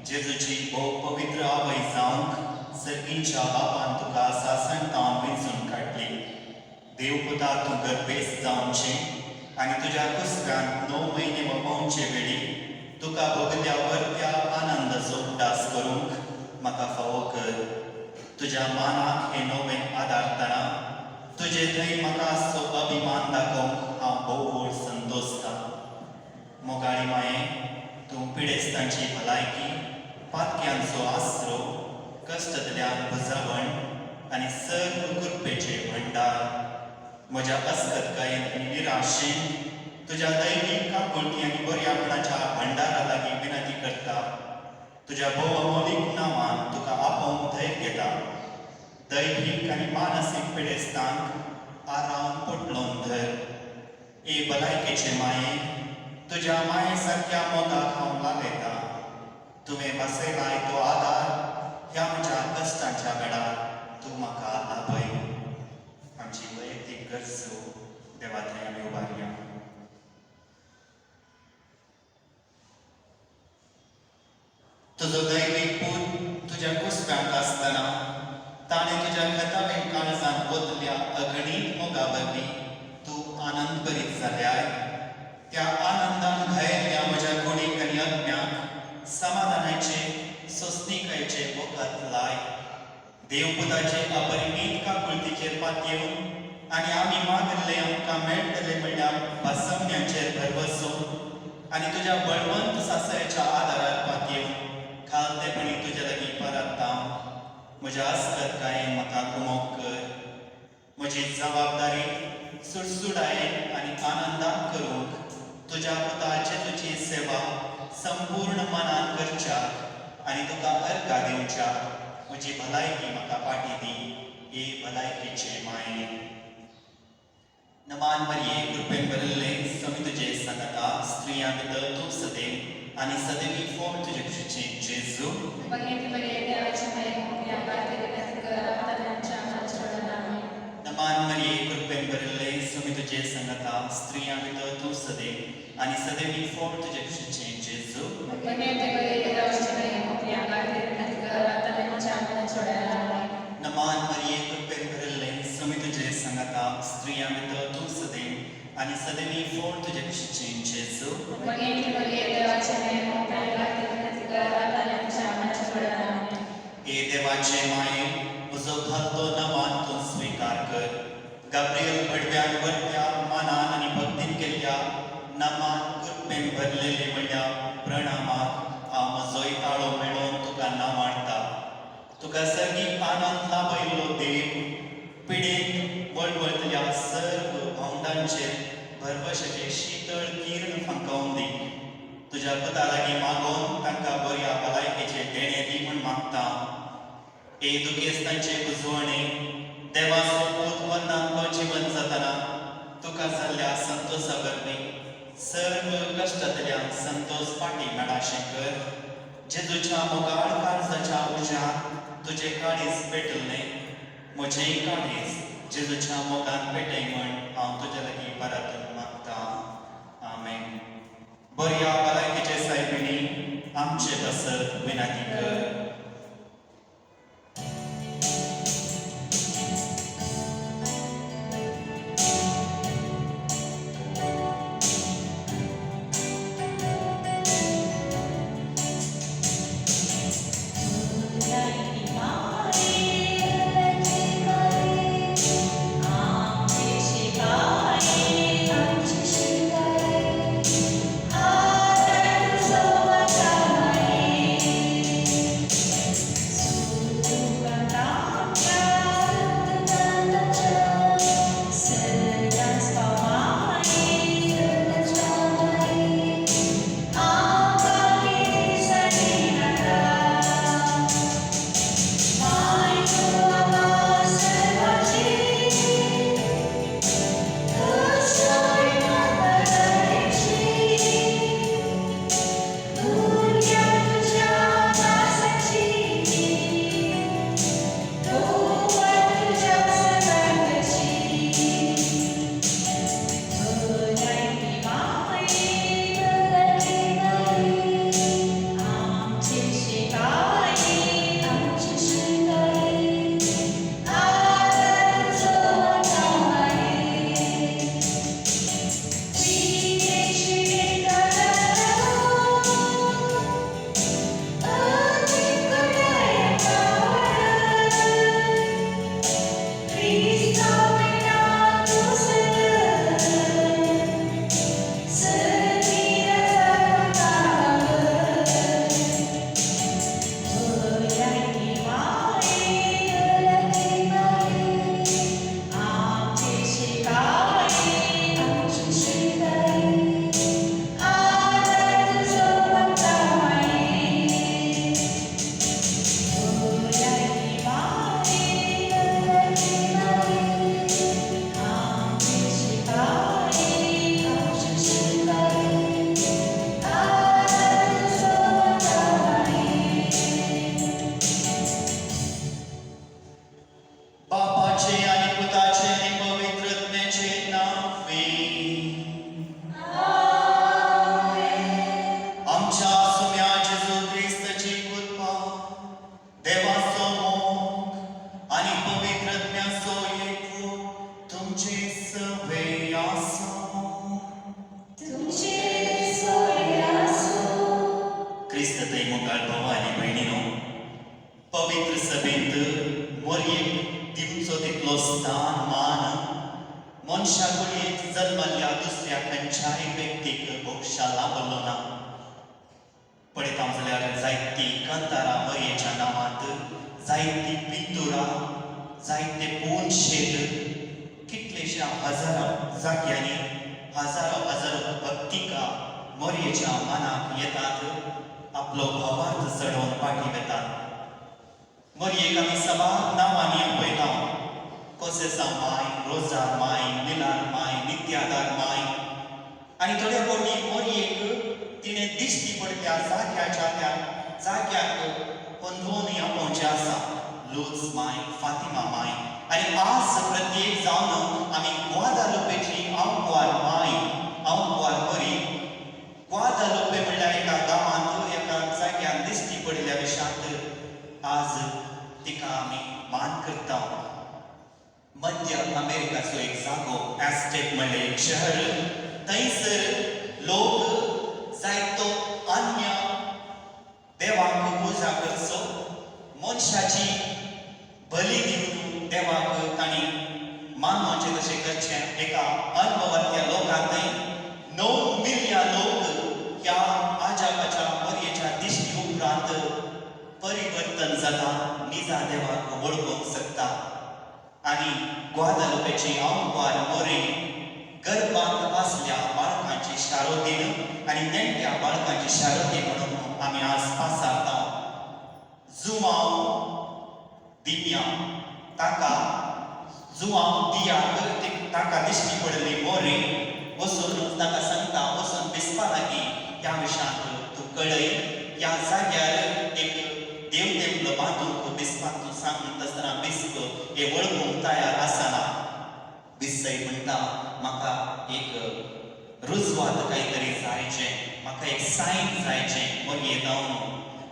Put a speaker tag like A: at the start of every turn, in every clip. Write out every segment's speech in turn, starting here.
A: जेजूची भोव पवित्र आवय जावंक सर्गींच्या बापान तुका सासण तावन वेंचून काडली. देवपुता तूं गर्भेस जावचें आनी तुज्या कुसक्यान 9 म्हयने पावचे वेळी तुका भोगल्या वर्त्या आनंदाचो उडास करूंक म्हाका फावो कर. तुज्या मानाक हे नवें आदारतना तुजे थंय म्हाका असो अभिमान दाखोवंक हांव भोव व्हड संतोसता. मोगाळी माये, तूं पिडेस्तांची भलायकी, पातक्यांचो आसरो, कश्टतल्यान बुजावण आनी सर्व कृपेचे भंडार. म्हज्या अस्कतकायेन आनी निराशेन तुज्या दैवीक काकुळटी आनी बऱ्यापणाच्या भंडारा लागीं विनंती करता. तुज्या भोव अमोलीक नांवान तुका आपोवन धैर्य घेता. दैवीक आनी मानसीक पिडेस्तांक आरावन पटलोवन धर. ए भलायकेचे माये, तुज्या माये सारक्या मोगाक हांव लालयता. तुवें बसयलाय तो आदार ह्या म्हज्या कश्टांच्या वेळार तूं म्हाका लाभय. आमची वैयक्तीक गरजो देवा थंय आमी उबारया. तुजो दैवीक पूत तुज्या कुसक्यांत आसतना ताणें तुज्या खतावें काळजांत ओतल्या अगणीत मोगा वरवीं तूं आनंद करीत जाल्यार त्या आनंदान घायल्ल्या म्हज्या कुडीक आनी अज्ञाक समाधानाचे सोंसणीकायेचे बोखात लाय. देवपुताचे अपरिमीत काकुळतीचेर पातयेवन आनी आमी मागल्ले आमकां मेळटले म्हणल्या भासवण्यांचेर भरवसून आनी तुज्या बळवंत सासऱ्याच्या आदारार पातयेवन खालतेपणी तुजे लागीं परतता. म्हज्या अस्कतकायेन म्हाका कुमोग कर. म्हजी जबाबदारी सुडसुडायेन आनी आनंदान करूंक तुज्या पुता जेजूची सेवा संपूर्ण मनान करच्याक आनी तुका अर्घा दिवच्याक म्हजी भलायकी म्हाका पाटी दी. हे भलायकेचे माये. नमान मरिये, कृपेन भरिल्ले, स्वामी तुजे सांगता, स्त्रियां भितर तूं सदैव आनी सदैवी फोड तुजे कुशीचें जेजू. नमान मरिये, कृपेन भरिल्ले, स्वामी तुजे सांगता, स्त्रियां भितर तूं सदैव आनी सदैवी फोड तुजे कुशीचें जेजू. नमान मरिये, कृपेन भरिल्ले, स्वामी तुजे सांगता, स्त्रियां भितर तूं सदैव आनी सदैवी फोड तुजे कुशीचें जेजू. हे देवाचे माये, म्हजो घालतो नमान तूं स्विकार कर. गाब्रिएल पडव्यान वर्त्या मानान आनी भक्तीन केल्ल्या नमान कृपेन भरलेले म्हणल्या प्रणामाक हांव म्हजोय ताळो मेळोवन तुका नामाडटा. तुका सर्गीक आनंद लाभयलो देव, पिडेंत वळवळतल्या सर्व भावंडांचेर भरवशेचे शीतळ किरण फंकावन दी. तुज्या पुता लागीं मागोवन तांकां बऱ्या भलायकेचे देणे दी म्हूण मागता. ए दुखेस्तांचे उजवणे देवाचो पूत मरणांको जीवन जाताना तुका जाल्ल्या संतोषा वरवीं सर्व कश्टांतल्यान संतोष पाटी मेळाशें कर. जेजूच्या मोगाळ काळजाच्या उज्याक तुजें काळीज पेटयलें. म्हजेंय काळीज जेजूच्या मोगान पेटय म्हण हांव तुजे लागीं परतून मागतां. आमेन. बऱ्या भलायकेचे सायबिणी आमचे बसत विनंती कर. आणि नेमक्या बाळकाची शारोती म्हणून आम्ही आज पासारता. जुमाव दिव्या ताका जुवांव दियाक ताका दिश्टी पडली मोरे वचून ताका सांगता वचून बिस्पा लागीं ह्या विशयांत तूं कळय ह्या जाग्यार एक देव देवलो बांदूंक बिस्पाक तूं सांगता आसतना बिस्प हे वळखूंक तयार आसना. बिस्सय म्हणटा म्हाका एक रुजवात कांय जायचें म्हाका एक सायन जायचें मोरये जावन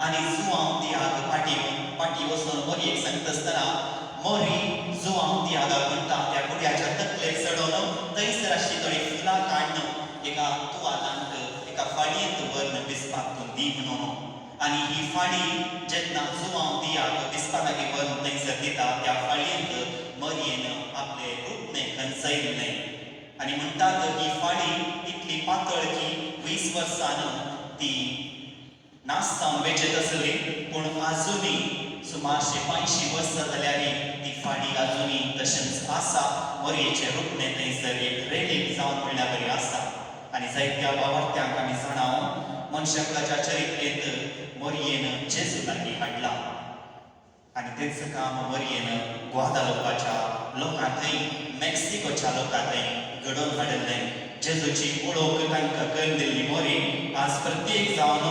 A: आनी जुवांव दियाक फाटी वचून मोरयेक सांगता आसतना मोरी जुवांव दियाक म्हणटा त्या गुड्याच्या तकलेर चडोवन थंयसर आशिल्ली थोडी फुलां काडून एका तुवालांत एका फाळयेंत व्हरून बिस्पाक तूं दी म्हणून. आनी ही फाळी जेन्ना जुवांव दियाक बिस्पा लागीं व्हरून थंयसर दिता त्या फाळयेंत मोरयेन आपलें रूपणें खंचयल्लें आनी म्हणटात ही फाळी इतली पातळ की 20 वर्सां ती नासतावन वेचत आसली पूण आजुनी सुमारशे 50 वर्सां जाल्यारय ती फाळी आजुनी तशेंच आसा. मोरयेचें रूपणें थंयसर एक रेलीक जावन म्हणल्या बरी आसा. आनी जायत्या वावरत्यांक आमी जाणाव मनशाच्या चरित्रेंत मोरयेन जेजू लागीं हाडला आनी तेंच काम मोरयेन ग्वादालुपाच्या लोकां थंय मेक्सिकोच्या लोकां थंय घडोवन हाडलें. जेजूची ओळख तांकां करून दिल्ली मोरी आज प्रत्येक जावन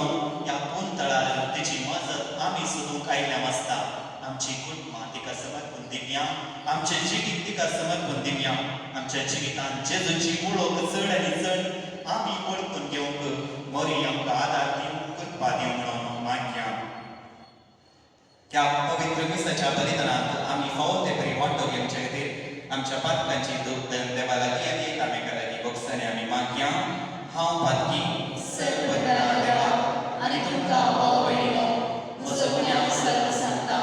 A: ह्या पुंतळार तेची मजत आमी सोदूंक आयल्या आसता. आमची कुटुंबां तिका समर्पण दिवया, आमचे जिवीत तिका समर्पण दिवया. आमच्या जिवितांत जेजूची ओळख चड आनी चड आमी वळखून घेवंक मोरी आमकां आदार दिवंक कृपा दिवं म्हणून मागया. त्या पवित्र मिसाच्या बलिदानांत आमी फावो ते बरी वांटो घेवचे खातीर आमच्या पातकांची देवा लागीं आनी एकामेका लागीं भोगसणे आमी मागया. हांव पातकी
B: सर्वदा देवा आनी तुमकां भाव भयणीनो म्हजो गुन्यांव सर्व सांगता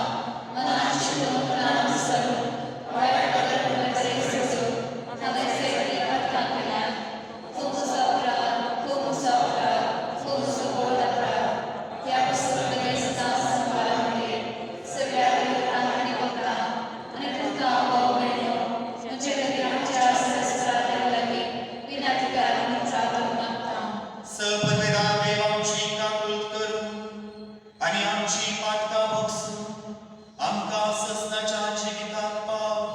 B: मनान चिंतून प्राणान विसरून वायट करून बरें सोडून हांवें सैरी पातकां केल्यात. खूब असो अपराध खूब व्हड अपराध ह्या पासून वेगळे सदां सांबाळ म्हणजे सगळ्या लोकांक आनी भक्तां आनी तुमकां भाव भयणीनो म्हजे खातीर आमच्या संस्कारा देवा लागीं विनंती करून मागता.
A: परमेदार देव आमची काकूळट करून आनी आमची पातकां भोगसून आमकां ससनाच्या जिवितांत पावो.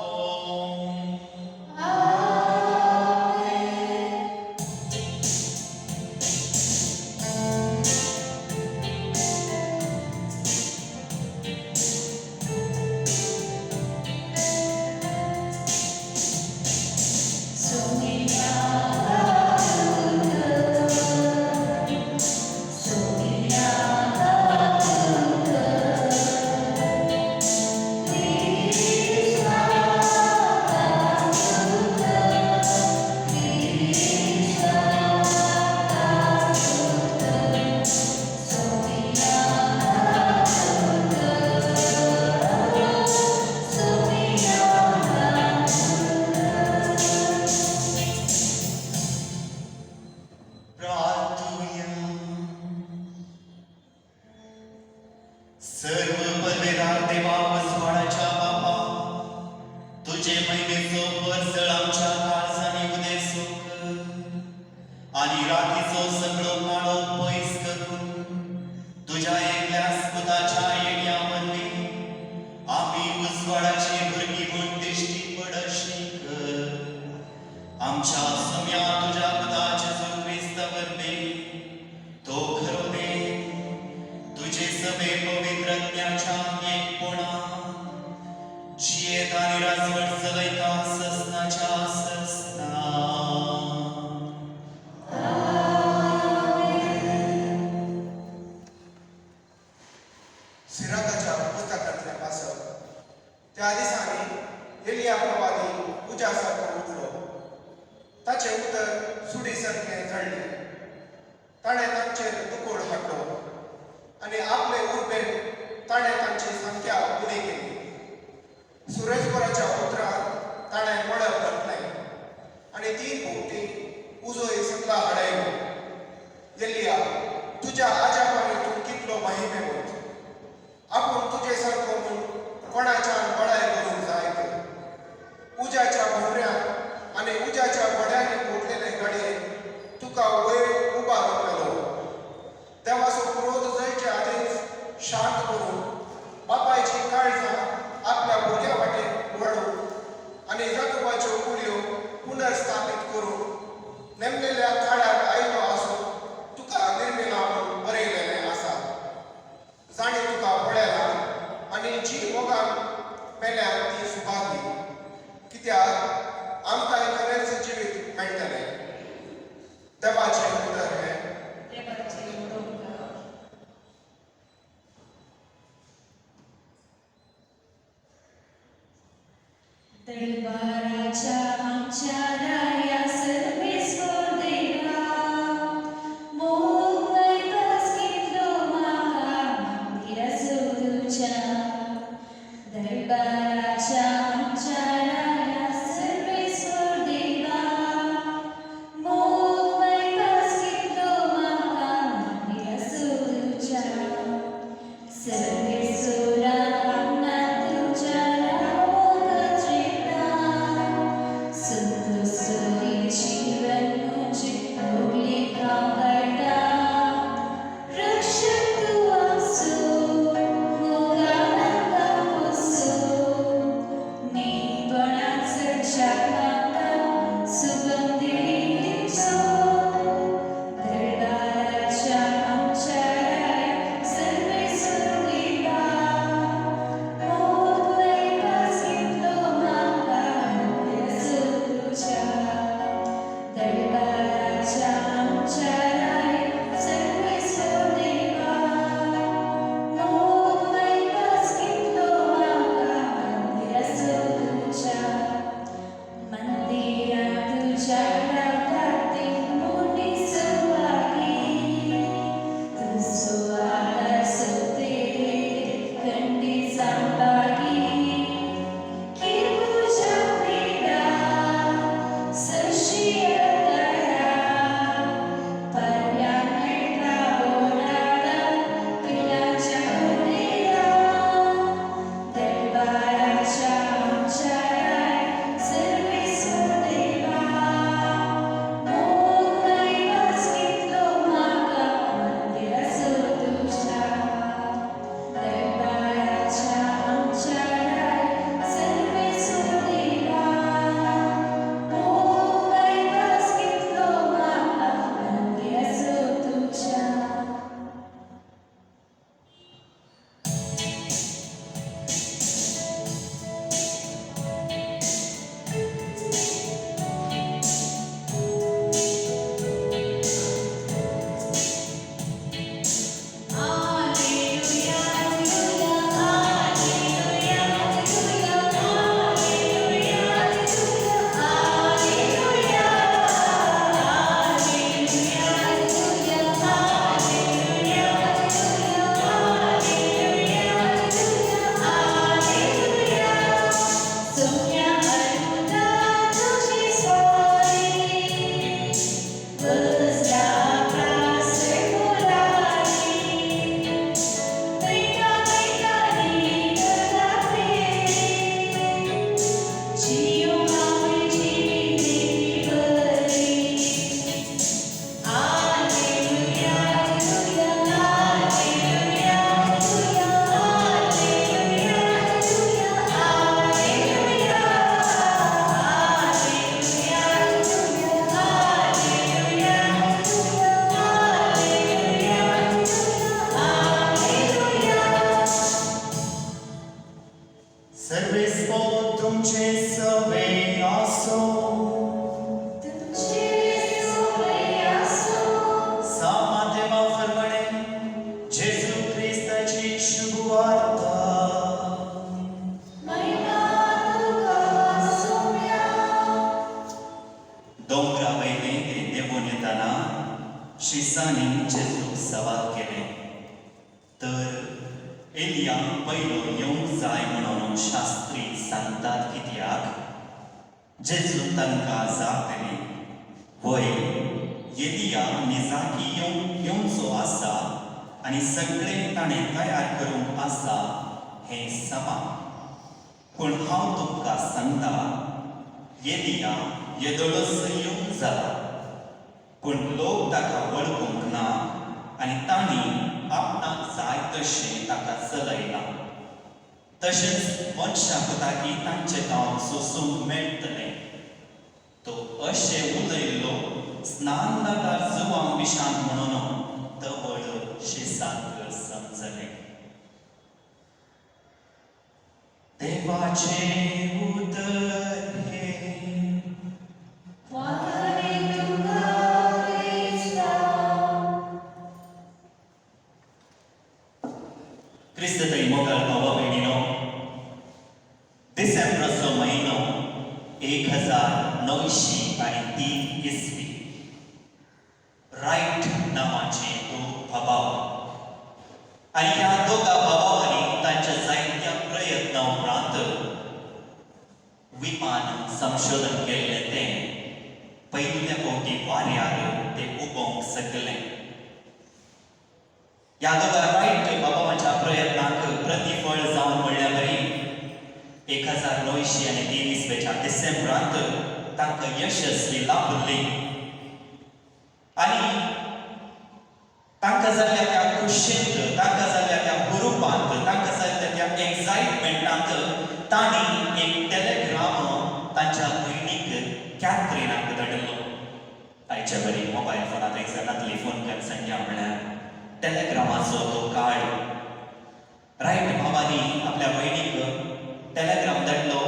A: सर्व परमेदार देवा वसवाडाच्या बापा तुझे महिमेचो परसळ आमच्या काळजांनी उदेसो कर आनी रातीचो सगळो काळो पयस करून तुझ्या एकल्याच पुताच्या येण्या वरवीं आमी वसवाडाची भुरगीं म्हूण दिश्टी पडशी कर. आमच्या सम्या तुझ्या पुताचे जो क्रिस्त वरवीं तो खरो देव तुझे सभे पवित्रत्वाच्या एकपणा जियेत आनी राजवट चलयता ससनाच्या ससना.
C: सिराकाच्या पुस्तकांतलें वाचप. त्या दिसांनी एलिया प्रवादी उज्या सारको उठलो. ताचें उतर सुडी सारकें जळ्ळें. ताणें तांचेर दुकोड हाडलो आनी आपले उर्बेन ताणें तांची संख्या उणी केली. सुरेशपुराच्या उतरांत ताणें मळब घातलें आनी ती भोवती उजोय सगळा हाडयलो. एलिया तुज्या आजापानी तूं कितलो महिमेवंत. आपूण तुजे सारको म्हूण कोणाच्यान बळाय करूंक जाय तर. उज्याच्या भोवऱ्यान आनी उज्याच्या वड्यांनी पोटलेले गाडयेन मेळटले देवाचे उतर हे
B: देवाचे उदोमकार. दरबाराच्या आमच्या राया सर्वेश्वर देवा, मोहमय बसकितलो म्हाका मंदिराचो तुज्या. दरबाराच्या आमच्या राया सर्वेश्वर देवा, मोहमय बसकितलो म्हाका मंदिराचो तुज्या. सर्वेश्वरा आमना तुज्या
A: शिसांनी जेजूक सवाल केले तर एलिया पयलो येवंक जाय म्हणून शास्त्री सांगतात कित्याक जेजू तांकां जाप दिली वय एलिया निजाकी येवंचो आसा आनी सगळें ताणें तयार करूंक आसा हें समा पूण हांव तुमकां सांगता एलिया येदोळस येवंक जाला पूण लोक ताका वळखूंक ना आनी तांणी आपणाक जाय तशें ताका चलयला तशेंच मनशाकोताकी तांचे नांव सोंसूंक मेळटलें तो अशें उलयल्लो स्नान दातार जुवांक विशांत म्हणून तवळ शिसांत समजलें देवाचें उतर हे 1903 राईट नावाचे तो भाव आणि ह्या दोघा भावांनी तांच्या जायत्या प्रयत्ना उपरांत विमान संशोधन केले ते पहिल्या फावटी वाऱ्यार ते उबोंक शकले. ह्या दोघा राईट बाबाच्या प्रयत्नाक प्रतिफळ जावन म्हणल्या बरी 1923 डिसेंबरांत तांकां यशस्वी लाभली आणि तांकां जाल्ल्या त्या खुशेंत, तांकां जाल्ल्या त्या हुरूपांत, तांकां जाल्ल्या त्या एक्साइटमेंटांत तांणी एक टेलिग्राम तांच्या भयणीक कॅथरीनाक धाडलो. आयच्या बरी मोबायल फोनांत एक जणांतली फोन कर संख्या म्हळ्यार टेलिग्रामाचो तो काळ. राईट भावानी आपल्या भयणीक टेलिग्राम धाडलो.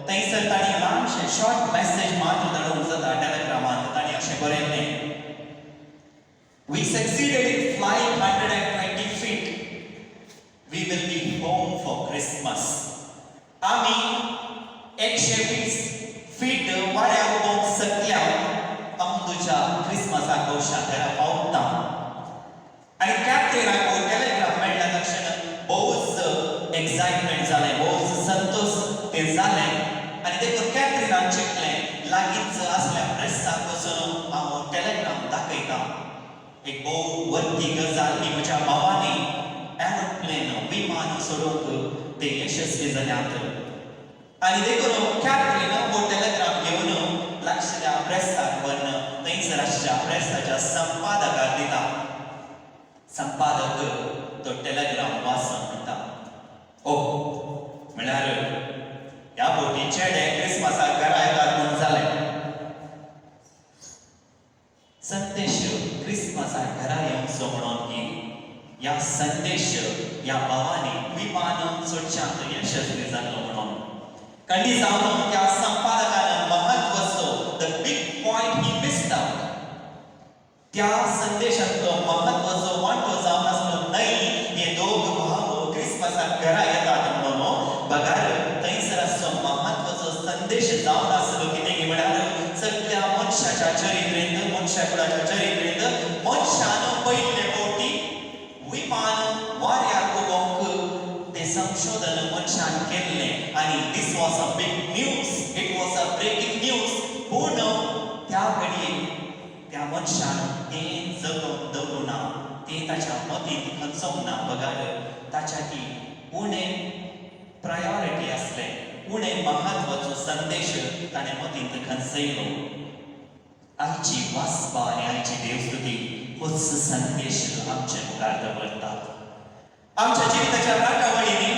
A: थंयसर तांणी ल्हानशें शॉर्ट मेसेज मात्र धाडूंक जाता टेलिग्रामांत. तांणी अशें बरयल्लें, We succeeded in flying 120 feet. We will be home for Christmas. आम्ही 120 फीट वाऱ्या उबोंक शकल्या अंदूच्या क्रिसमसाक भोवशाक घरा पावता. आनी कॅथरीनाक टेलिग्राम मेळ्ळ्या तक्षण बहुत एक्साइटमेंट जालें, बहुत संतोष ते जालें आनी देखून कॅथरीनान चिंतलें लागींच आसल्या प्रेसाक वचून हांव टेलिग्राम दाखयता. एक भोव व्हडली गजाल ही म्हज्या भावानी एरोप्लेन विमान सोडूंक ते यशस्वी जाल्यात. आनी देखून कॅथरीन हो टेलिग्राम घेवन लागशिल्ल्या प्रेसाक व्हरून थंयसर आशिल्ल्या प्रेसाच्या संपादकाक दिता. संपादक तो टेलिग्राम वाचून म्हणटा, ओ म्हळ्यार ह्या फावटी चेडे क्रिसमसाक घरा येतात म्हूण जालें. संदेश क्रिसमसाक घरा येवचो म्हणून की ह्या संदेश ह्या भावानी विमान सोडच्यांत यशस्वी जाल्लो म्हणून खंडी जावन त्या संपादकान महत्वाचो the big point he missed out. त्या संदेशांतलो महत्वाचो वांटो जावन आसलो न्हय हे दोग भाव क्रिसमसाक घरा येतात म्हणून बघार थंयसर असो महत्वाचो संदेश जावन आसलो कितें की म्हळ्यार सगळ्या मनशाच्या चरित्रेंत, मनशाकुळाच्या चरित्रेंत मनशान पयले फावटी विमान वाऱ्यार उबोंक ते संशोधन मनशान केल्लें आनी this was a big news. It was a breaking news. पूण त्या घडये त्या मनशान तें जगोवन दवरुना, तें ताच्या मतींत खंचोवंक ना. बघार ताच्या ती उणें प्रायोरिटी आसलें, उणें महत्वाचो संदेश ताणें मतींत खंचयलो. आयची वासपा आनी आयची देवस्तुती होच संदेश आमचे मुखार दवरतात. आमच्या जिविताच्या राटावळींनी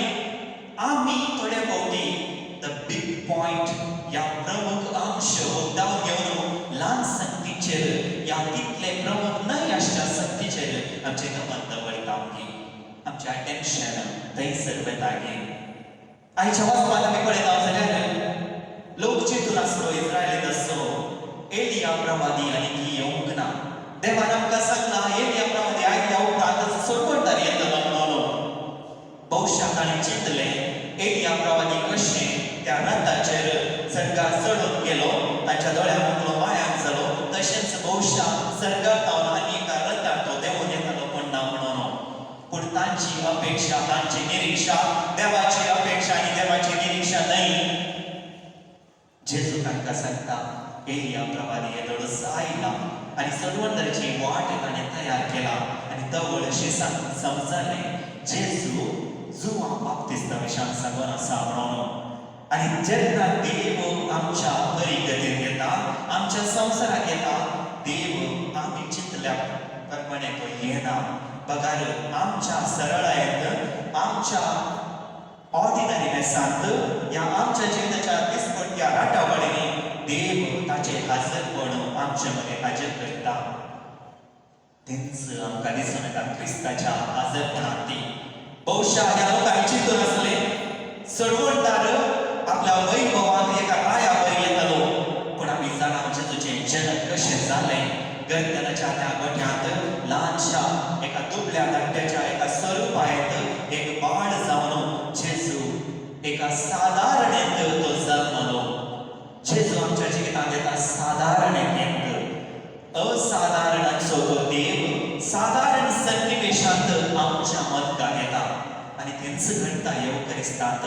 A: आमी थोड्या फावटी द बिग पॉइंट ह्या प्रमुख अंश मुद्दाम घेवन ल्हान संगतीचेर ह्या तितले प्रमुख न्हय आशिल्ल्या संगतीचेर आमचें गमन दवरता. आमचें अटेन्शन थंयसर वता गे. आयच्या वाचपांत आमी पळयता जाल्यार लोक चिंतून आसलो इस्रायली दसो एलिया प्रवादी आनी ती येवंक ना. देवान आमकां सांगला एलिया प्रवादी आयल्या उपरांत सोडवणदार येतलो म्हणून. भोवशा ताणें चिंतलें एलिया प्रवादी कशें त्या रथाचेर सर्गार चडून गेलो, ताच्या दोळ्यांतलो माळ्याक जालो, तशेंच भोवशा सर्गार तावन आनी एका रथार तो देंवून येतालो पण ना म्हणून. पूण तांची अपेक्षा, तांची निरीक्षा देवाची अपेक्षा आनी देवाची निरीक्षा न्हय. जेजू तांकां सांगता एलिया प्रवादी येदोळो आयला आनी सोडवणदाराची वाट ताणें तयार केला आनी तवळ शिसाक समजलें जेजू जुवां बाप्तिस्ता विशान सांगून आसा म्हणून. आनी जेन्ना देव आमच्या हरिगतीर येता, आमच्या संवसाराक येता, देव आमी चिंतल्या प्रमाणे तो येना. बघार आमच्या सरळायेंत, आमच्या ऑर्डिनरीनेसांत, ह्या आमच्या जिविताच्या दिसपट्ट्या राटावळींनी देव ताचे हाजरपण आमचे मदें हाजीर करता. तेंच आमकां दिसून येता क्रिस्ताच्या हाजरपणांत. ती भोवशा ह्या लोकांनी चिंतून आसले सोडवणदार आपल्या वैभवांत एका राया वयर येतलो. पूण आमी जाणा जेजूचें जनक कशें जालें. गर्दनाच्या त्या गोठ्यांत ल्हानशा एका दुबळ्या धाकट्याच्या एका स्वरुपायेंत एक बाळ जावन जेजू एका सादारणेंत तो जल्मलो. जेजू आमच्या जिवितांत आमी देता साधारणतेंत असाधारण असो तो देव साधारण सन्निवेशांत आमच्या मदकाक येता आणि तेंच घडटा येवकरिस्तांत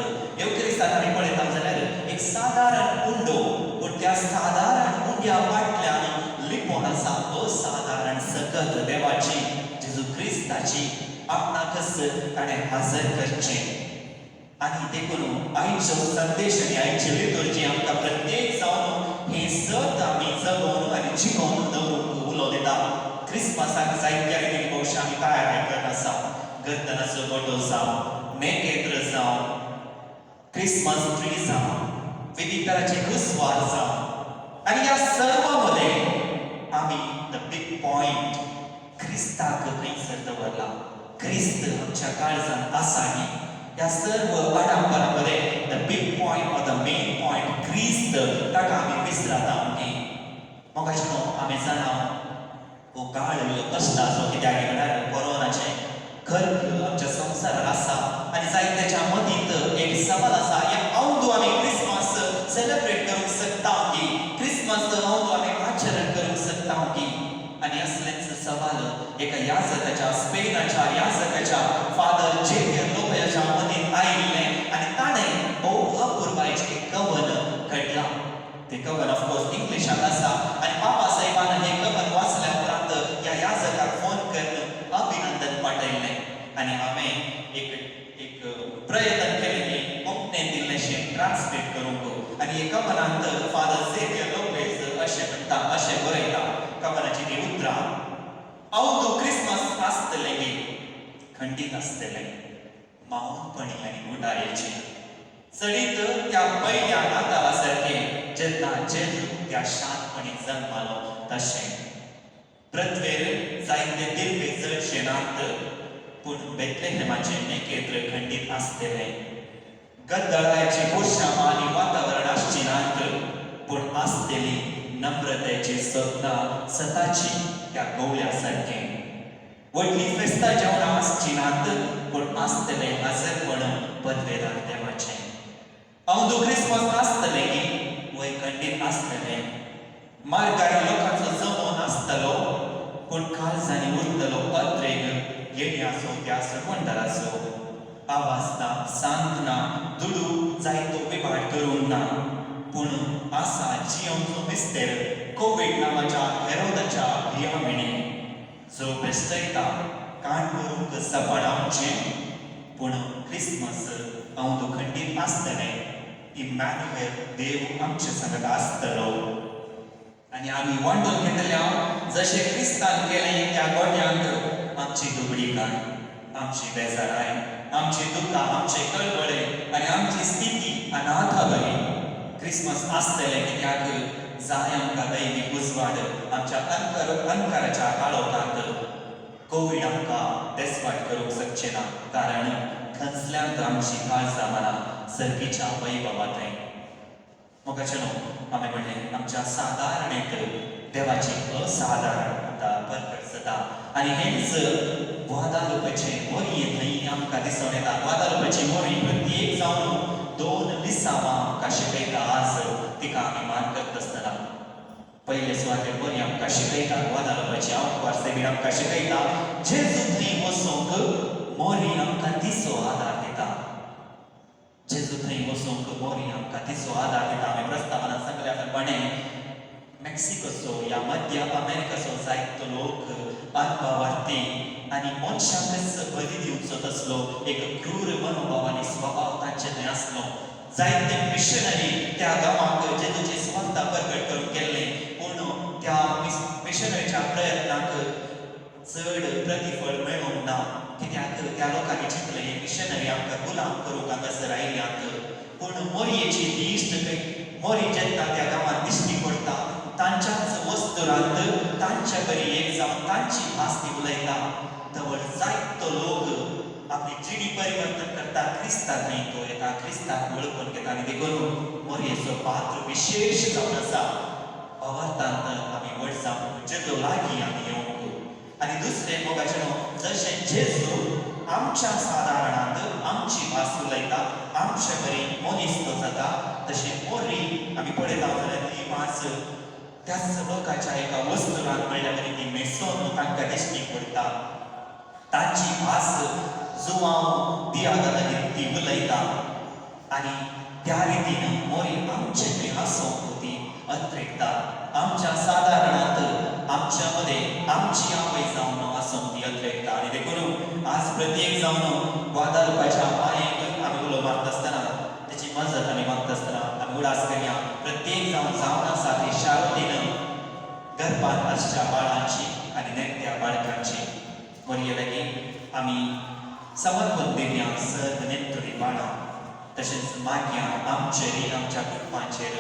A: आमी पळयता जाल्यार एक साधारण उंडो पूण त्या साधारण उंड्या फाटल्यान लिपोन आसा असाधारण सकत देवाची जेजू क्रिस्ताची आपणाकच ताणें हाजर करचें आणि देखून आयचो संदेश आणि आयची लिटर्जी आमकां प्रत्येक जावन हे सत आमी जगोवन आनी जिखोवन दवरूंक उलो दिता क्रिस्मसाक जायत्या रितीन भोवशा आमी तयार आयकत आसा गर्दनाचो गोटो जावं नेकेत्र जावं क्रिस्मस ट्री जावं विविधतराचे घुसवार जावं आणि ह्या सर्व मध्ये आमी द बिग पॉइंट क्रिस्ताक खंयसर दवरला क्रिस्त आमच्या काळजांत आसा न्ही या सर्व आडंबरामध्ये the big point or the main point क्रिस्त ताका आमी विसरता न्ही मोगाचे न्हू आमी जाणा हो काळ कश्टाचो कित्याक म्हळ्यार कोरोनाचे खर्च आमच्या संवसारात आसा आनी जायत्याच्या मदींत एक सवाल आसा या औंदू आमी क्रिस्मस सेलिब्रेट करूंक शकता की क्रिस्मस औंदू आमी आचरण करूंक शकता की आणि असलेच सवाल एका याजकाच्या स्पेनाच्या याजकाच्या फादर जेवियर लोपेच्या मदीं आयिल्ले आणि ताणें भोव अपुर्बायेचें एक कवन घडलां ते कवन ऑफकोर्स इंग्लिशांत आसा आणि बाबा साहेबान हे कवन वाचल्या उपरांत या याजकाक फोन करून अभिनंदन पाठयलें आणि हांवें एक प्रयत्न केले की कोंकणीन दिल्लेशें ट्रान्सलेट करूंक आणि हे कवनांत फादर जेवियर लोपेज अशें म्हणटा अशें बरयता कवनाची ती उतरां औदू क्रिस्मस आसतले गे खंडीत आसतले माऊनपणी आनी उडायेचे चडीत त्या पयल्या नाताळा सारके जेन्ना जेजू त्या शांतपणी जल्मालो तशें प्रतवेर जायते दिव्य जळशे नात पूण बेतलेहेमाचे नेकेत्र खंडीत आसतले गद्दळाची पोशामा आनी वातावरण आसची नात पूण आसतली नम्रतेची सत्ता सताची त्या गवळ्या सारखे व्हडली फेस्तां जेवणां आसची नात पूण आसतले हजरपण पदवेदार देवाचे औंदू क्रिस्मस आसतले की वय खंडीत आसतले मारगारी लोकांचो जमोन आसतलो पूण काळजांनी उरतलो पत्रेक येणी आसूं त्या सरवंडराचो आवाज ना सांत ना दुडू जायतो विभाट करूंक ना पूण आसा जियोंचो मिस्तेर कोवीड नांवाच्या हेरोदाच्या भियामिणी जो बेश्टयता काण करूंक सपणावचें पूण क्रिस्मस औंदू खंडीत आसतले इमॅन्युएल देव आमचे संगत आसतलो आनी आमी वांटून घेतल्या जशें क्रिस्तान केलें त्या गोट्यांत आमची दुबळीकाय आमची बेजाराय आमची दुकां आमचे कळवळे आनी आमची स्थिती अनाथाबरी क्रिस्मस आसतले कित्याक जाय आमकां दैवीक उजवाड आमच्या अंकाराच्या काळोखांत कोवीड आमकां देसवाट करूंक शकचें ना कारण खंचल्यांत आमची काळजां मना सर्गीच्या वैभवांतय मोगाचे न्हू आमी म्हणलें आमच्या सादारणेक देवाची असाधारणता परगट जाता आनी हेंच वादालुपाचें मोरी थंय आमकां दिसून येता वादालुपाची मोरी प्रत्येक जावन 2 लिसांवां आमकां शिकयता आज तिका आमी मान करता आसतना पयले सुवातेर मोरी आमकां शिकयता वादालुपाची आंकवार सेबीण आमकां शिकयता जेजू थंय वचूंक मोरी आमकां तिसो आदार दिता जेजू थंय वचूंक मोरी आमकां तिसो आदार दिता आमी प्रस्तावना सांगल्या प्रमाणे मेक्सिकोचो या मध्य अमेरिकाचो जायतो लोक आत्मवार्थी आनी मनशांकच बली दिवचो तसलो एक क्रूर मनोभाव आनी स्वभाव तांचे थंय आसलो जायते मिशनरी त्या गांवांक जेजूची स्वार्थ प्रगट करून गेल्ले पूण त्या मिशनरीच्या प्रयत्नाक चड प्रतिफळ मेळूंक ना कित्याक त्या लोकांनी चिंतलें हे मिशनरी आमकां गुलाम करूंक हांगासर आयल्यात पूण मोरयेची ती इश्ट मोरी जेन्ना त्या गांवांत दिश्टी पडटा तांच्याच वस्तुरांत तांच्या बरी एक जावन तांची भास ती उलयता जवळ जायतो लोक आपली जिणी परिवर्तन करता क्रिस्ताक थंय तो येता क्रिस्ताक वळखून घेता आनी देखून मोरयेचो पात्र विशेष जावन आसा अवर्तांत आमी व्हड जावन जेजू लागीं आमी येवंक आनी दुसरें मोगाचें न्हू जशें जेजू आमच्या सादारणांत आमची भास उलयता आमचे बरी मनीस तो जाता तशी मोरी आम्ही पळयता जाल्यार ती मास त्या सबकाच्या एका वस्तुरान म्हणल्या तरी ती न्हेसोन तांकां दिश्टी पडटा तांची भास जो हांव दियागा लागीं ती उलयता आनी त्या रितीन मोरी आमचे थंय हांसोंक ती अत्रेकता आमच्या सादारणांत आमच्या मदें आमची आवय जावन हांसोंक ती अत्रेकता आनी देखून आज प्रत्येक जावन वादालपाच्या मायेक आमी उलो मारता आसतना तेची मजत आमी मागता आसतना आमी उडास करया प्रत्येक जावन आसा ती शारदीन गर्भांत आसच्या बाळांची आनी नेत्या बाळकांची मोरये लागीं आमी समर्पण दिवया सर्व नेत्तुरी बाळां तशेंच मागया आमचेर आमच्या कुटुंबाचेर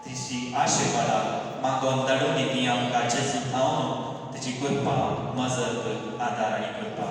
A: तिची आशिर्वादा मागोन धाडून ती आमकां जेजू धांवन तिची कृपा मजत आदार आनी कृपा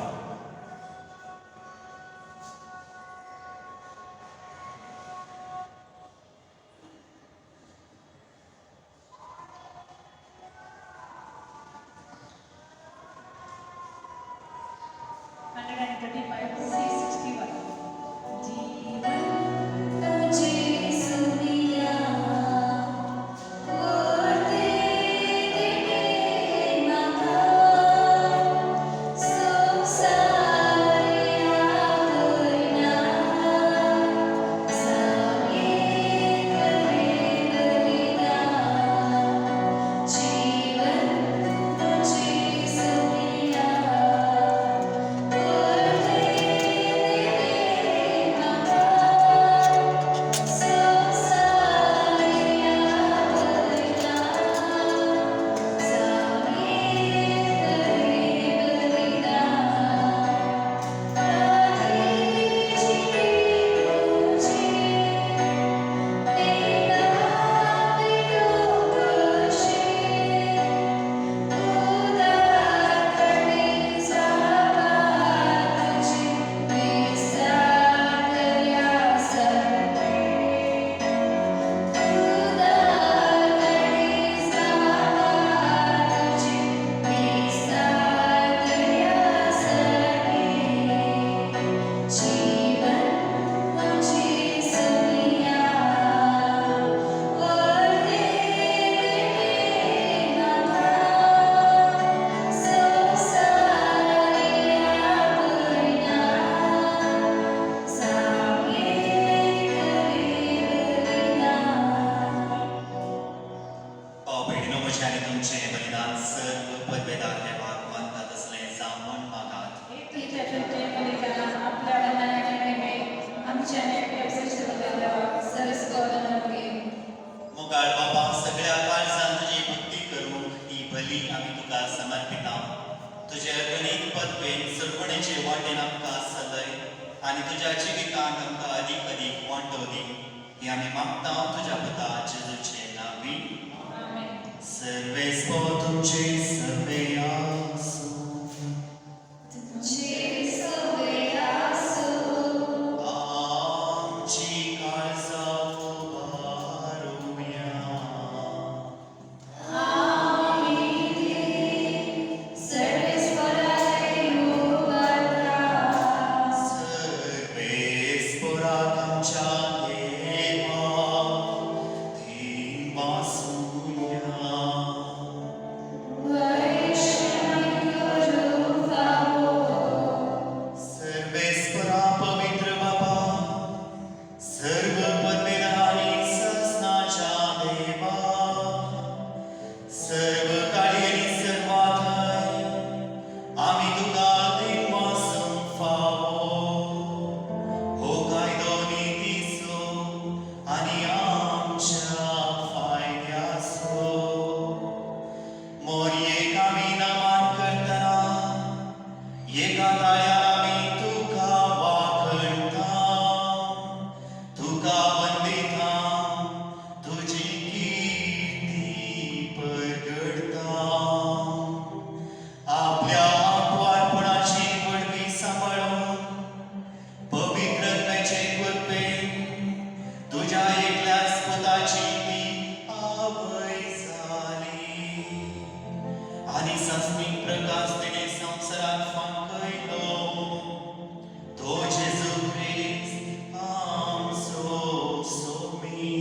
A: तो Jesu Christ, am so me.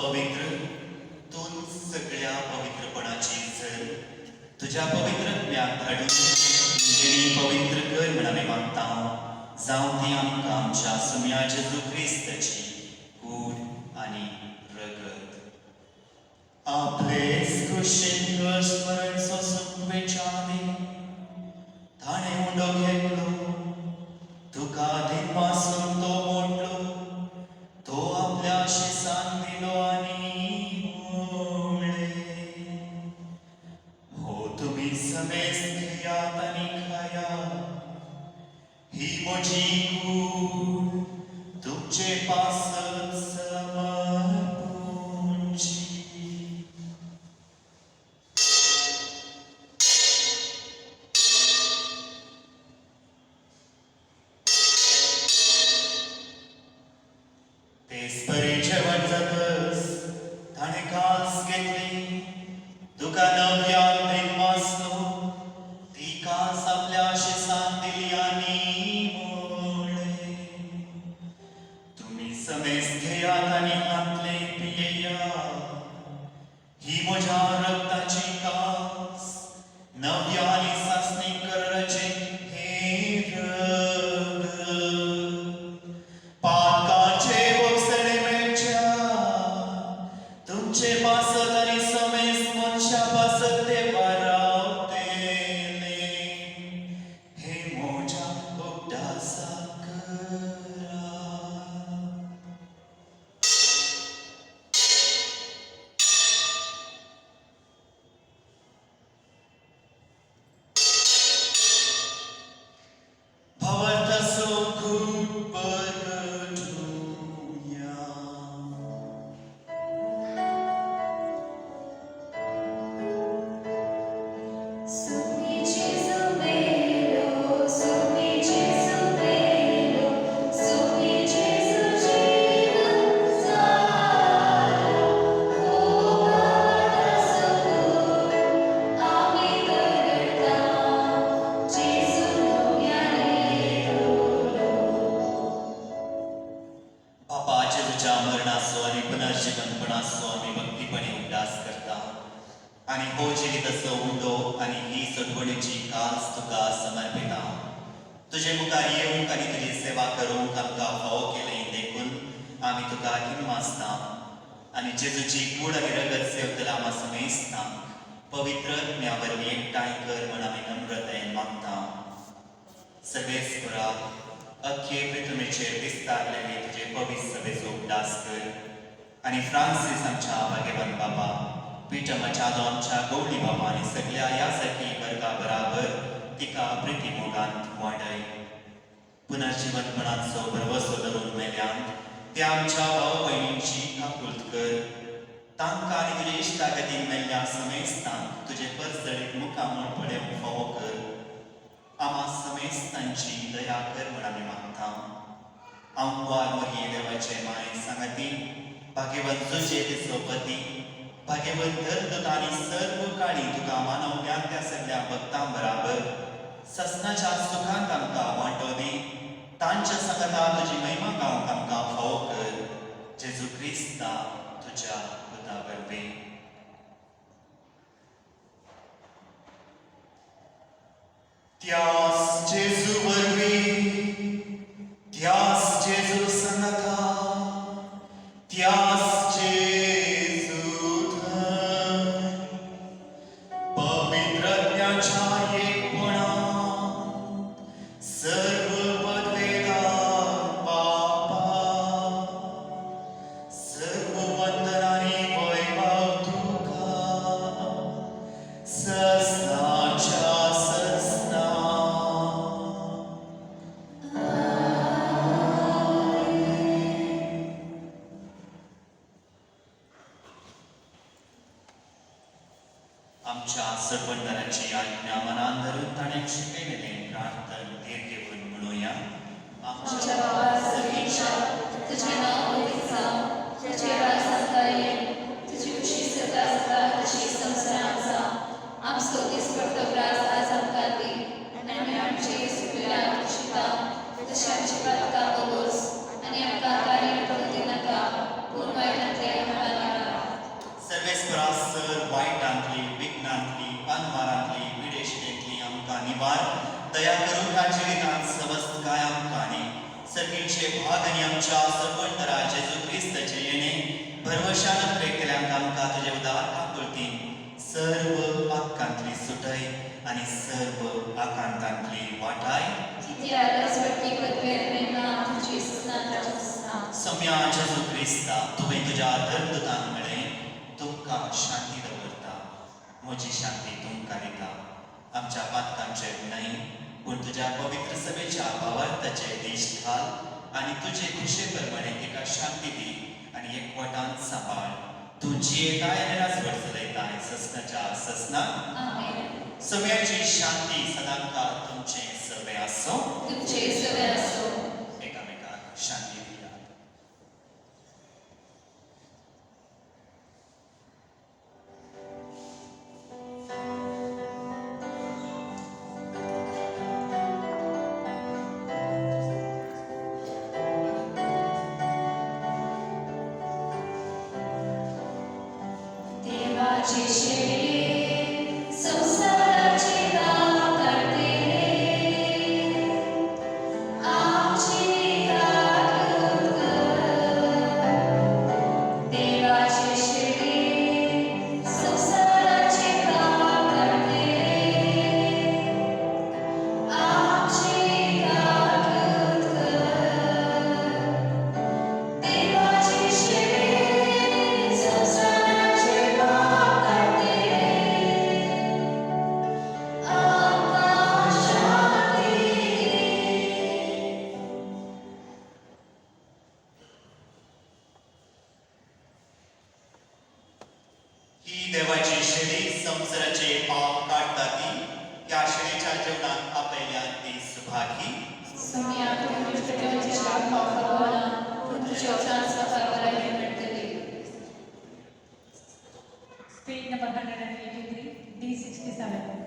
A: पवित्र तूं सगळ्या पवित्रपणाची झर तुझ्या पवित्रत्म्याक धाडून जिणी पवित्र कर म्हण आमी मागता जावं ती आमकां आमच्या सुम्या जेजू क्रिस्ताची कूड आनी रगत आपलेच कुशीन कर स्मरण सोसूंक वेचादी ताणें उंडो घेतलो तुका दिन पासून तो मोडलो तो आपल्या शिसान दिलो आनी उमळे हो तुम्ही समेस घेयात आनी खाया ही म्हजी कूड तुमचे पासत समर्पूंची तेच बरे जेवण जातच ताणें कास घेतली तुका नव्यान दिन मासलो ती कास आपल्या शिसान दिली आनी मोडले तुम्ही समेस घेयात आनी हातले पियेया ही म्हज्या रक्ताची कास नव्या आनी सासणी करचे हे रगत पातकाचे वखसणे मेळच्या तुमचे पासत आनी समेस मनशा पासत ते वारावतेले हे मोज्या उड्डासाक करा भवतसो खूप बरगटूया
B: सुमी जेजू मेलो सुमी जेजू मेलो सुमी जेजू जीवन जालो ओ गाडा सगो आमी गरगटा जेजू नव्याने
A: बापा जेजूच्या मरणाचो आनी पुनर्जीवनपणाचो आमी भक्तीपणे उड्डास करता आनी हो जिविताचो उंडो आनी ही सडवणीची कास तुका समर्पिता तुजे मुखार येवंक आनी तुजी सेवा करूंक आमकां फावो केलें देखून आमी तुका हिनमासता आनी जेजूची कूड आनी रगत सेवतला आमा समेस्ता पवित्रत्म्या वरवीं एकठांय कर म्हण आमी नम्रतायेन मागता सर्वेस्परा अख्खे पृथ्वीचेर विस्तारलेले तुजे पवित्र सभेचो उड्डास कर आनी फ्रांसीस आमच्या भाग्यवान बाबा पिटर मचादो आमच्या गवळी बाबा आनी सगळ्या ह्या सारकी वर्गा बराबर तिका प्रिती मोगांत वाडय पुनर्जीवनपणाचो भरवसो धरून मेल्यांत त्या आमच्या भाव भयणींची काकुळट कर तांकां आनी तुजे इश्टागतीन मेल्ल्या समेस्तांक तुजे परसळीत मुखामळ पळोवंक फावो कर आमा समेस्तांची दया कर म्हण आमी मागता आंवार मरी देवाचे माय सांगाती भाग्यवंत तुजे तिचो पती भाग्यवंत धर्म आनी सर्व काळी तुका मानवल्या त्या सगळ्या भक्तां बराबर ससनाच्या सुखांत आमकां वांटो दी तांच्या संगता तुजी महिमा गावंक आमकां फावो कर जेजू क्रिस्ता तुज्या पुता वरवीं त्यास जेजू वरवीं त्यास जेजू संगता त्यास जेजू धन पवित्रत्म्याच्या एकपणांत सर्व पदवेदा पापा सर्व वंदनांनी वैभव तुका ससनाच्या ससना आमच्या सर्वंदराची आज्ञा मनान धरून ताणें शिकयलेले प्रार्थन धीर घेवन म्हणुया
B: आमच्या बाबा सर्वेच्या तुझे नाव पवित्र जावं तुझे राज जाता येवं तुझी खुशी सदा सदा तशी संवसारांत जावं आमचो दिसपडटो त्रास आज आमकां दी आनी आमी आमचे सुकल्याक शिता तशी आमची पातकां वगोस आनी आमकां गाडी पडूं दिनाका पूण वायटांतले आमकां
A: भाग आनी आमच्या सरपंतरा जेजू क्रिस्ताचे येणे भरवशान प्रे केल्यांक आमकां तुजे उदार काकुळतीन सर्व आकांतली सुटय आनी सर्व आकांतांतली वाटाय सम्या जेजू क्रिस्ता तुवें तुज्या धर्मदुतांक म्हळें तुमकां शांती दवरता म्हजी शांती तुमकां दिता आमच्या पातकांचेर न्हय पूण तुज्या पवित्र सभेच्या भावार्थाचे देश घाल आनी तुजे खुशे प्रमाणे तिका शांती दी आनी एकवटान सांबाळ तूं जियेताय आनी राजवट चलयताय ससनाच्या ससनाक सम्याची शांती सदांकाळ तुमचे सवे आसो एकामेकाक शांती दिया ही देवाची शेळी संवसाराचे पाप काढता ती या शेळीच्या जेवणात आपल्यान ती सुभागी
B: Page number 183, D67.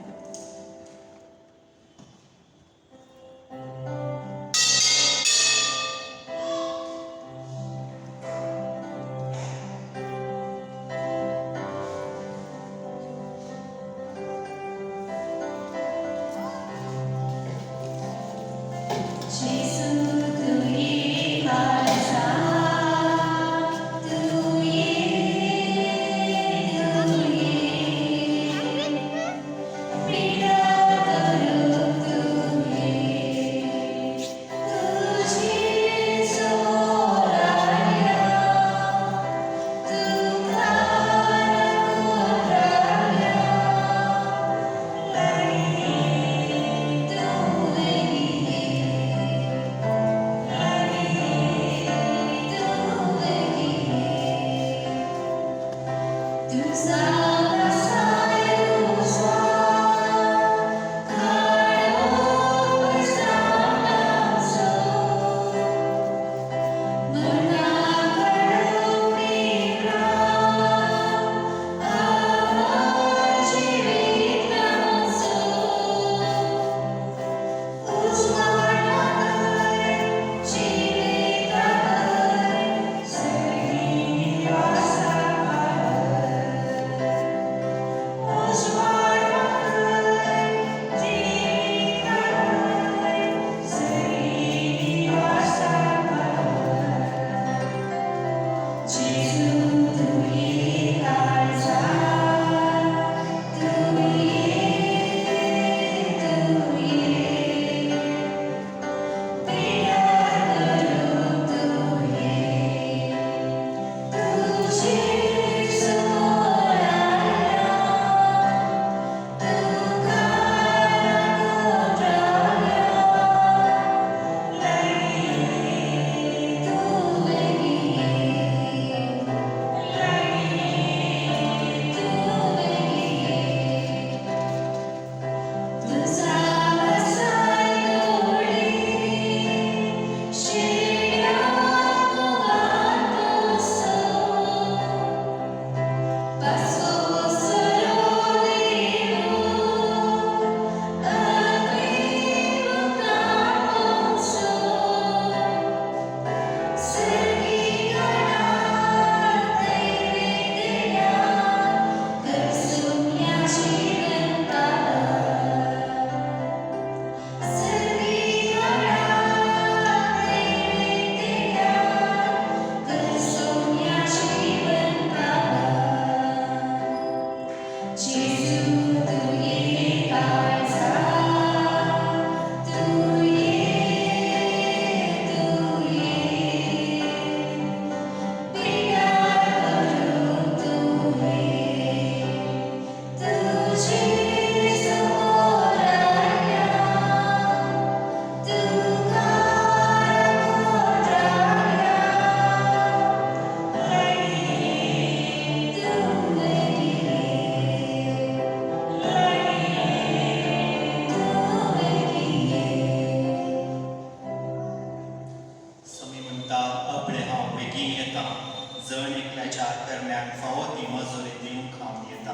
A: विचार करण्याक फावो ती मजुरी दिवंक हांव येता.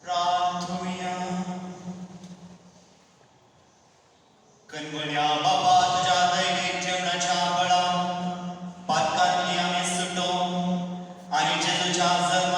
A: प्रार्थुया. कणगोल्या बाबा तुझ्या दैवीक जेवणाच्या बळान पातकांतली आमी सुटो आणि जेजूच्या जल्मा